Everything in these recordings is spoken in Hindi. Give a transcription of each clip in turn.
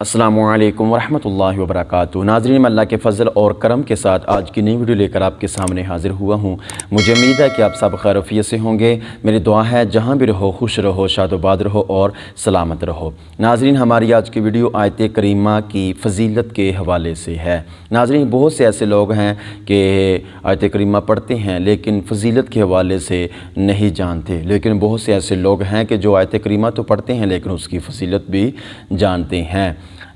अस्सलामुअलैकुम वरहमतुल्लाहि वबरकातुहू। नाज़रीन, मैं अल्लाह के फ़ज़ल और करम के साथ आज की नई वीडियो लेकर आपके सामने हाज़िर हुआ हूँ। मुझे उम्मीद है कि आप सब खैरियत से होंगे। मेरी दुआ है जहाँ भी रहो खुश रहो, शादोबाद रहो और सलामत रहो। नाज़रीन, हमारी आज की वीडियो आयत करीमा की फ़जीलत के हवाले से है। नाज़रीन, बहुत से ऐसे लोग हैं कि आयत करीमा पढ़ते हैं लेकिन फ़जीलत के हवाले से नहीं जानते, लेकिन बहुत से ऐसे लोग हैं कि जो आयत करीमा तो पढ़ते हैं लेकिन उसकी फ़जीलत भी जानते हैं।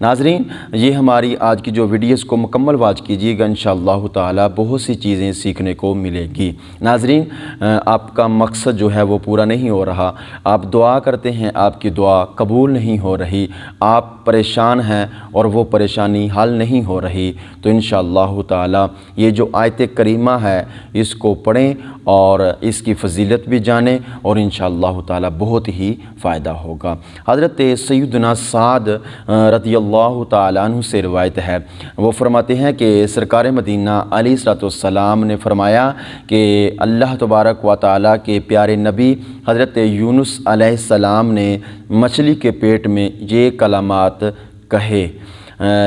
नाज़रीन, ये हमारी आज की जो वीडियोस को मुकम्मल वाच कीजिएगा, इंशाअल्लाह ताला बहुत सी चीज़ें सीखने को मिलेगी। नाज़रीन, आपका मकसद जो है वो पूरा नहीं हो रहा, आप दुआ करते हैं, आपकी दुआ कबूल नहीं हो रही, आप परेशान हैं और वो परेशानी हल नहीं हो रही, तो इंशाअल्लाह ताला ये जो आयत करीमा है इसको पढ़ें और इसकी फ़जीलत भी जानें और इंशाअल्लाह ताला बहुत ही फ़ायदा होगा। हज़रत सैयदना साद रज़ियल्लाहु ताला अन्हु से रिवायत है, वो फरमाते हैं कि सरकार मदीना अलैहिस्सलाम ने फरमाया कि अल्लाह तबारक व तआला के प्यारे नबी हज़रत यूनुस अलैहिस्सलाम ने मछली के पेट में ये कलामात कहे,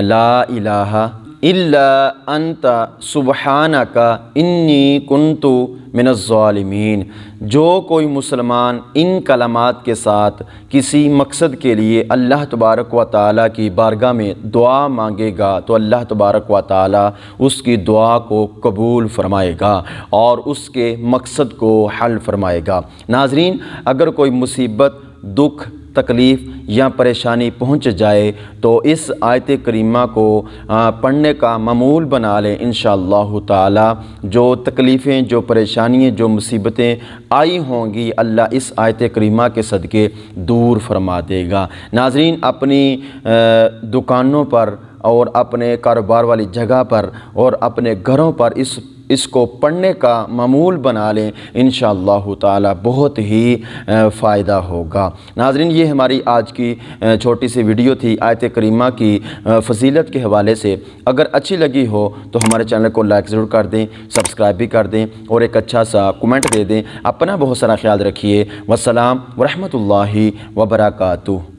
ला इलाहा इल्ला अंता सुबहानका इन्नी कुन्तु मिनज़्ज़ालिमीन। जो कोई मुसलमान इन कलामात के साथ किसी मकसद के लिए अल्लाह तबारक व तआला की बारगाह में दुआ मांगेगा तो अल्लाह तबारक व तआला उसकी दुआ को कबूल फरमाएगा और उसके मकसद को हल फरमाएगा। नाज़रीन, अगर कोई मुसीबत, दुख, तकलीफ़ या परेशानी पहुंच जाए तो इस आयत करीमा को पढ़ने का मामूल बना लें। इंशाअल्लाह ताला जो तकलीफ़ें, जो परेशानियाँ, जो मुसीबतें आई होंगी अल्लाह इस आयत करीमा के सदक़े दूर फरमा देगा। नाज़रीन, अपनी दुकानों पर और अपने कारोबार वाली जगह पर और अपने घरों पर इसको पढ़ने का मामूल बना लें, इंशाअल्लाह ताला बहुत ही फ़ायदा होगा। नाज़रीन, ये हमारी आज की छोटी सी वीडियो थी आयत करीमा की फ़जीलत के हवाले से। अगर अच्छी लगी हो तो हमारे चैनल को लाइक ज़रूर कर दें, सब्सक्राइब भी कर दें और एक अच्छा सा कमेंट दे दें। अपना बहुत सारा ख्याल रखिए। वस्सलाम वरहमतुल्लाहि वबरकातुहू।